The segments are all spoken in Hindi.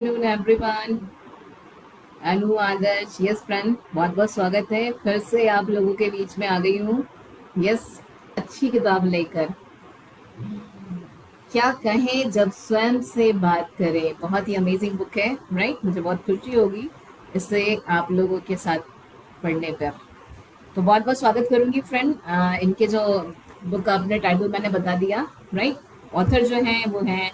Afternoon everyone. Anu Adarsh, yes friend, बहुत बहुत स्वागत है। फिर से आप लोगों के बीच में आ गई हूँ। यस, अच्छी किताब लेकर। क्या कहें जब स्वयं से बात करें, बहुत ही अमेजिंग बुक है, राइट। मुझे बहुत खुशी होगी इसे आप लोगों के साथ पढ़ने पर। तो बहुत बहुत स्वागत करूंगी फ्रेंड। इनके जो बुक आपने टाइटल मैंने बता दिया, राइट। ऑथर जो है वो है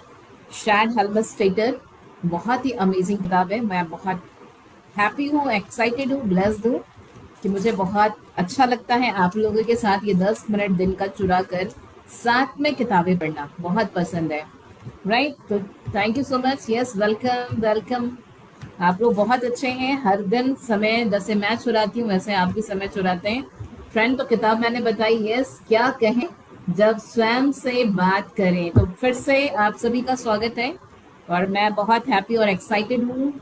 शैड हेल्मस्टेटर। बहुत ही अमेजिंग किताब है। मैं बहुत हैप्पी हूँ, एक्साइटेड हूँ, ब्लेस्ड हूँ कि मुझे बहुत अच्छा लगता है आप लोगों के साथ ये 10 मिनट दिन का चुरा कर साथ में किताबें पढ़ना बहुत पसंद है, राइट। तो thank you so much. Yes, welcome welcome. आप लोग बहुत अच्छे हैं। हर दिन समय जैसे मैं चुराती हूँ वैसे आप भी समय चुराते हैं फ्रेंड। तो किताब मैंने बताई, यस, क्या कहें जब स्वयं से बात करें। तो फिर से आप सभी का स्वागत है और मैं बहुत हैप्पी और एक्साइटेड हूँ।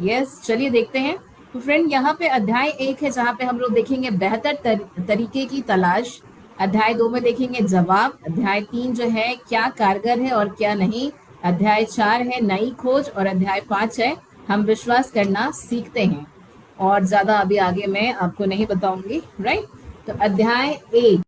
यस, चलिए देखते हैं। तो फ्रेंड, यहाँ पे अध्याय 1 है जहाँ पे हम लोग देखेंगे बेहतर तरीके की तलाश। अध्याय 2 में देखेंगे जवाब। अध्याय 3 जो है क्या कारगर है और क्या नहीं। अध्याय 4 है नई खोज और अध्याय 5 है हम विश्वास करना सीखते हैं। और ज्यादा अभी आगे मैं आपको नहीं बताऊंगी, राइट। तो अध्याय 1,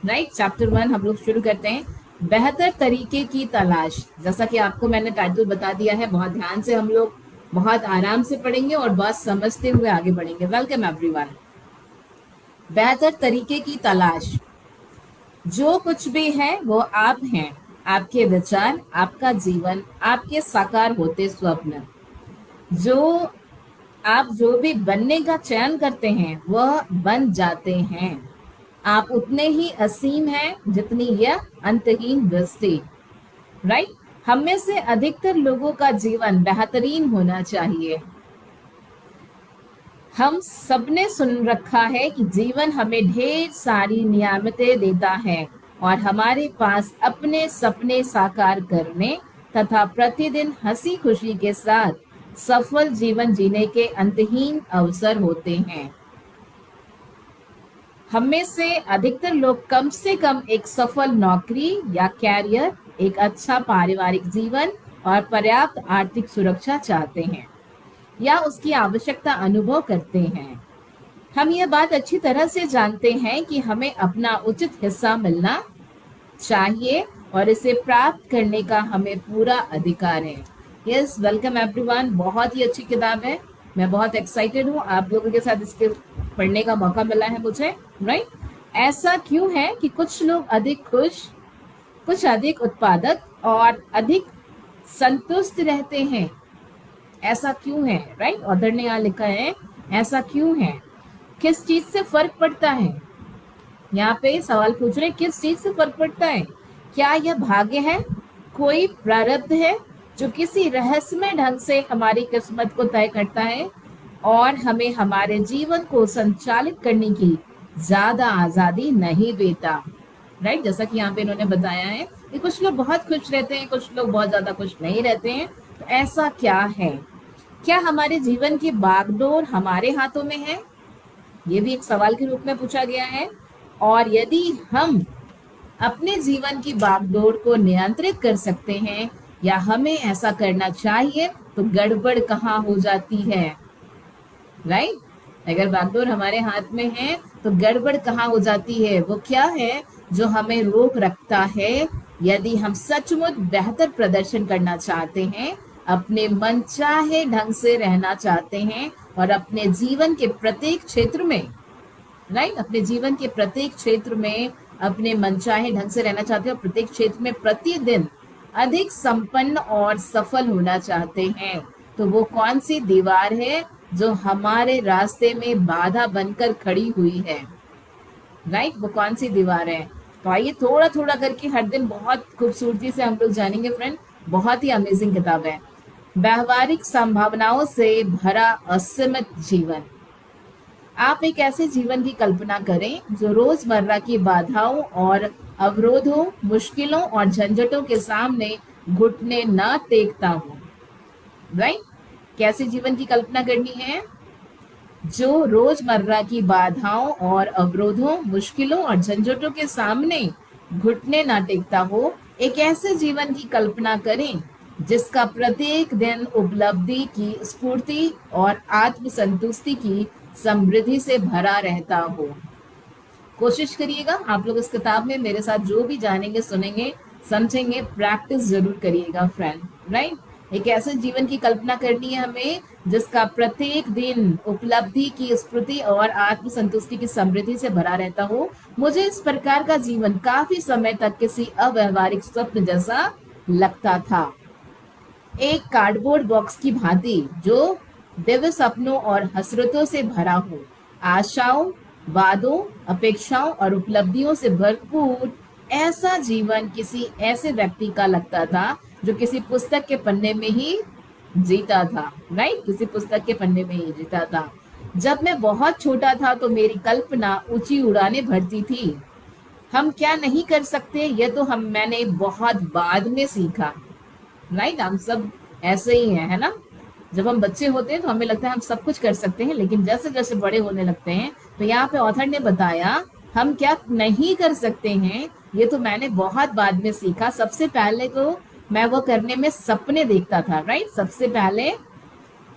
राइट, चैप्टर 1 हम लोग शुरू करते हैं। बेहतर तरीके की तलाश। जैसा कि आपको मैंने टाइटल बता दिया है, बहुत ध्यान से हम लोग बहुत आराम से पढ़ेंगे और बात समझते हुए आगे बढ़ेंगे। Welcome everyone. बेहतर तरीके की तलाश। जो कुछ भी है वो आप हैं। आपके विचार, आपका जीवन, आपके साकार होते स्वप्न। जो आप जो भी बनने का चयन करते हैं वह बन जाते हैं। आप उतने ही असीम हैं जितनी यह अंतहीन दृष्टि, राइट। हम में से अधिकतर लोगों का जीवन बेहतरीन होना चाहिए। हम सबने सुन रखा है कि जीवन हमें ढेर सारी नियामतें देता है और हमारे पास अपने सपने साकार करने तथा प्रतिदिन हंसी खुशी के साथ सफल जीवन जीने के अंतहीन अवसर होते हैं। हम में से अधिकतर लोग कम से कम एक सफल नौकरी या कैरियर, एक अच्छा पारिवारिक जीवन और पर्याप्त आर्थिक सुरक्षा चाहते हैं या उसकी आवश्यकता अनुभव करते हैं। हम यह बात अच्छी तरह से जानते हैं कि हमें अपना उचित हिस्सा मिलना चाहिए और इसे प्राप्त करने का हमें पूरा अधिकार है। Yes, welcome everyone. बहुत ही अच्छी किताब है। मैं बहुत एक्साइटेड हूँ, आप लोगों के साथ इसके पढ़ने का मौका मिला है मुझे, राइट। ऐसा क्यों है कि कुछ लोग अधिक खुश, कुछ अधिक उत्पादक और अधिक संतुष्ट रहते हैं। ऐसा क्यों है, राइट। ऑथर ने यहाँ लिखा है ऐसा क्यों है, किस चीज से फर्क पड़ता है। यहाँ पे सवाल पूछ रहे किस चीज से फर्क पड़ता है। क्या यह भाग्य है, कोई प्रारब्ध है जो किसी रहस्यमय ढंग से हमारी किस्मत को तय करता है और हमें हमारे जीवन को संचालित करने की ज्यादा आजादी नहीं देता, राइट। जैसा कि यहाँ पे इन्होंने बताया है कि कुछ लोग बहुत खुश रहते हैं, कुछ लोग बहुत ज्यादा खुश नहीं रहते हैं। तो ऐसा क्या है, क्या हमारे जीवन की बागडोर हमारे हाथों में है। ये भी एक सवाल के रूप में पूछा गया है। और यदि हम अपने जीवन की बागडोर को नियंत्रित कर सकते हैं या हमें ऐसा करना चाहिए तो गड़बड़ कहाँ हो जाती है, राइट। अगर बागडोर हमारे हाथ में है तो गड़बड़ कहाँ हो जाती है, वो क्या है जो हमें रोक रखता है। यदि हम सचमुच बेहतर प्रदर्शन करना चाहते हैं, अपने मनचाहे ढंग से रहना चाहते हैं और अपने जीवन के प्रत्येक क्षेत्र में, राइट, अपने जीवन के प्रत्येक क्षेत्र में अपने मनचाहे ढंग से रहना चाहते हैं और प्रत्येक क्षेत्र में प्रतिदिन अधिक संपन्न और सफल होना चाहते हैं, तो वो कौन सी दीवार है जो हमारे रास्ते में बाधा बनकर खड़ी हुई है, राइट। वो कौन सी दीवार है। तो आइए थोड़ा थोड़ा करके हर दिन बहुत खूबसूरती से हम लोग जानेंगे फ्रेंड। बहुत ही अमेजिंग किताब है। व्यवहारिक संभावनाओं से भरा असीमित जीवन। आप एक ऐसे जीवन की कल्पना करें जो रोजमर्रा की बाधाओं और अवरोधों, मुश्किलों और झंझटों के सामने घुटने न टेकता हो, राइट। कैसे जीवन की कल्पना करनी है जो रोजमर्रा की बाधाओं और अवरोधों, मुश्किलों और झंझटों के सामने घुटने ना टेकता हो। एक ऐसे जीवन की कल्पना करें जिसका प्रत्येक दिन उपलब्धि की स्फूर्ति और आत्मसंतुष्टि की समृद्धि से भरा रहता हो। कोशिश करिएगा आप लोग इस किताब में मेरे साथ जो भी जानेंगे, सुनेंगे, समझेंगे, प्रैक्टिस जरूर करिएगा फ्रेंड। राइट, एक ऐसे जीवन की कल्पना करनी है हमें जिसका प्रत्येक दिन उपलब्धि की स्फूर्ति और आत्मसंतुष्टि की समृद्धि से भरा रहता हो। मुझे इस प्रकार का जीवन काफी समय तक किसी अव्यवहारिक स्वप्न जैसा लगता था, एक कार्डबोर्ड बॉक्स की भांति जो दिव्य सपनों और हसरतों से भरा हो, आशाओं, वादों, अपेक्षाओं और उपलब्धियों से भरपूर। ऐसा जीवन किसी ऐसे व्यक्ति का लगता था जो किसी पुस्तक के पन्ने में ही जीता था। राइट, किसी पुस्तक के पन्ने में ही जीता था। जब मैं बहुत छोटा था तो मेरी कल्पना ऊंची उड़ानें भरती थी। हम क्या नहीं कर सकते ये तो मैंने बहुत बाद में सीखा। राइट, हम सब ऐसे ही हैं, है ना। जब हम बच्चे होते हैं तो हमें लगता है हम सब कुछ कर सकते हैं, लेकिन जैसे जैसे बड़े होने लगते हैं तो यहाँ पे ऑथर ने बताया हम क्या नहीं कर सकते हैं, ये तो मैंने बहुत बाद में सीखा। सबसे पहले तो मैं वो करने में सपने देखता था। राइट, सबसे पहले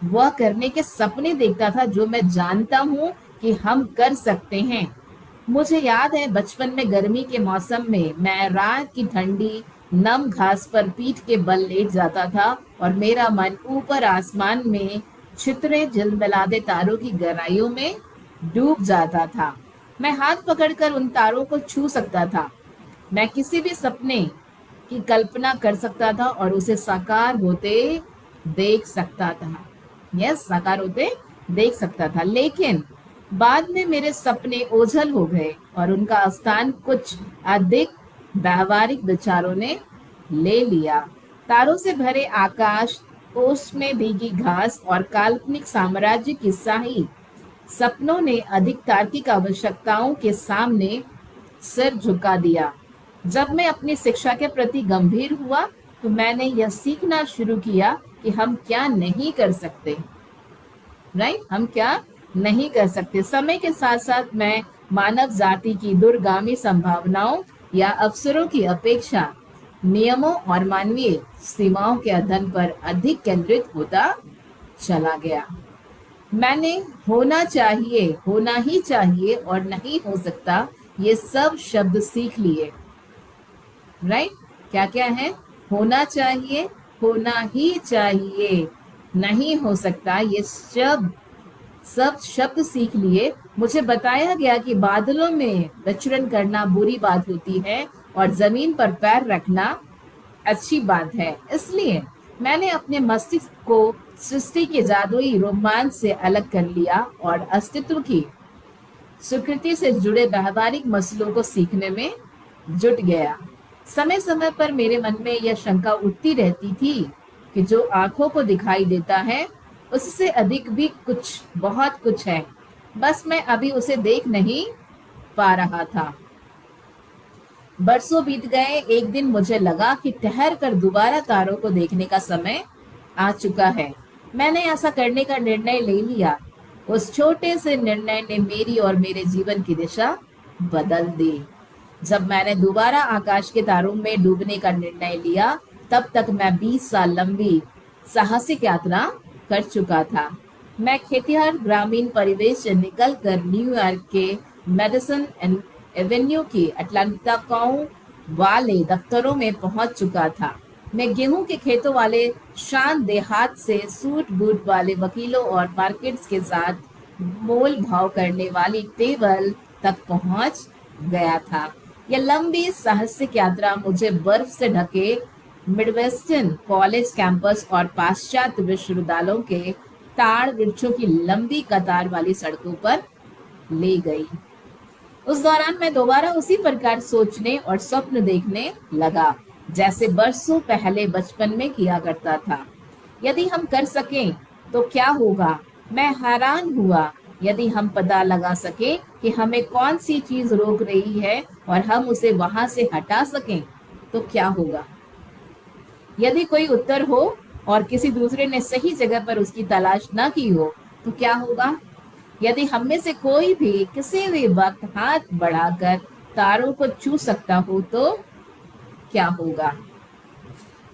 वह करने के सपने देखता था जो मैं जानता हूँ कि हम कर सकते हैं। मुझे याद है बचपन में गर्मी के मौसम में मैं रात की ठंडी नम घास पर पीठ के बल लेट जाता था और मेरा मन ऊपर आसमान में छितरे झिलमिलाते तारों की गहराइयों में डूब जाता था। मैं हाथ पकड़कर उन तारों को छू सकता था। मैं किसी भी सपने की कल्पना कर सकता था और उसे साकार होते देख सकता था। यस, साकार होते देख सकता था। लेकिन बाद में मेरे सपने ओझल हो गए और उनका स्थान कुछ अधिक व्यावहारिक विचारों ने ले लिया। तारों से भरे आकाश, ओस में भीगी घास और काल्पनिक साम्राज्य की शाही सपनों ने अधिक तार्किक आवश्यकताओं के सामने सिर झुका दिया। जब मैं अपनी शिक्षा के प्रति गंभीर हुआ तो मैंने यह सीखना शुरू किया कि हम क्या नहीं कर सकते। राइट, हम क्या नहीं कर सकते। समय के साथ साथ मैं मानव जाति की दूरगामी संभावनाओं या अवसरों की अपेक्षा नियमों और मानवीय सीमाओं के अध्ययन पर अधिक केंद्रित होता चला गया। मैंने होना चाहिए, होना ही चाहिए और नहीं हो सकता ये सब शब्द सीख लिए। राइट, क्या क्या है? होना चाहिए, होना ही चाहिए, नहीं हो सकता, ये सब शब्द सीख लिए। मुझे बताया गया कि बादलों में विचरण करना बुरी बात होती है और जमीन पर पैर रखना अच्छी बात है। इसलिए मैंने अपने मस्तिष्क को सृष्टि के जादुई रोमांच से अलग कर लिया और अस्तित्व की स्वीकृति से जुड़े व्यावहारिक मसलों को सीखने में जुट गया। समय समय पर मेरे मन में यह शंका उठती रहती थी कि जो आंखों को दिखाई देता है उससे अधिक भी कुछ, बहुत कुछ है, बस मैं अभी उसे देख नहीं पा रहा था। बरसों बीत गए। एक दिन मुझे लगा कि ठहर कर दोबारा तारों को देखने का समय आ चुका है। मैंने ऐसा करने का निर्णय ले लिया। उस छोटे से निर्णय ने मेरी और मेरे जीवन की दिशा बदल दी। जब मैंने दोबारा आकाश के तारों में डूबने का निर्णय लिया तब तक मैं 20 साल लंबी साहसिक यात्रा कर चुका था। मैं खेतिहर ग्रामीण परिवेश से निकलकर न्यूयॉर्क के मेडिसन एवेन्यू की अटलांटिकाओं वाले दफ्तरों में पहुंच चुका था। मैं गेहूं के खेतों वाले शान देहात से सूट बूट वाले वकीलों और मार्केट्स के साथ मोल भाव करने वाली टेबल तक पहुंच गया था। यह लंबी साहसिक यात्रा मुझे बर्फ से ढके मिडवेस्टर्न कॉलेज कैंपस और पाश्चात्य विश्वविद्यालयों के ताड़ वृक्षों की लंबी कतार वाली सड़कों पर ले गई। उस दौरान मैं दोबारा उसी प्रकार सोचने और स्वप्न देखने लगा जैसे बरसों पहले बचपन में किया करता था। यदि हम कर सकें तो क्या होगा? मैं हैरान हुआ। यदि हम पता लगा सकें कि हमें कौन सी चीज रोक रही है और हम उसे वहां से हटा सकें तो क्या होगा? यदि कोई उत्तर हो और किसी दूसरे ने सही जगह पर उसकी तलाश न की हो तो क्या होगा? यदि हम में से कोई भी किसी भी वक्त हाथ बढ़ाकर तारों को छू सकता हो तो क्या होगा?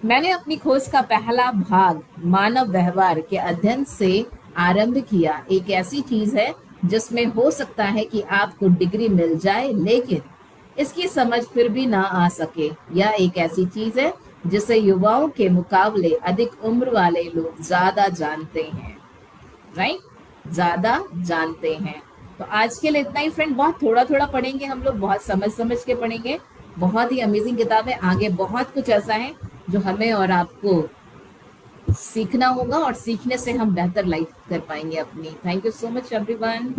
मैंने अपनी खोज का पहला भाग मानव व्यवहार के अध्ययन से आरंभ किया। एक ऐसी चीज है जिसमें हो सकता है कि आपको डिग्री मिल जाए लेकिन इसकी समझ फिर भी ना आ सके। यह एक ऐसी चीज है जिसे युवाओं के मुकाबले अधिक उम्र वाले लोग ज्यादा जानते हैं, राइट, ज्यादा जानते हैं। तो आज के लिए इतना ही फ्रेंड। बहुत थोड़ा थोड़ा पढ़ेंगे हम लोग, बहुत समझ समझ के पढ़ेंगे। बहुत ही अमेजिंग किताब है। आगे बहुत कुछ ऐसा है जो हमें और आपको सीखना होगा और सीखने से हम बेहतर लाइफ कर पाएंगे अपनी। Thank you so much everyone.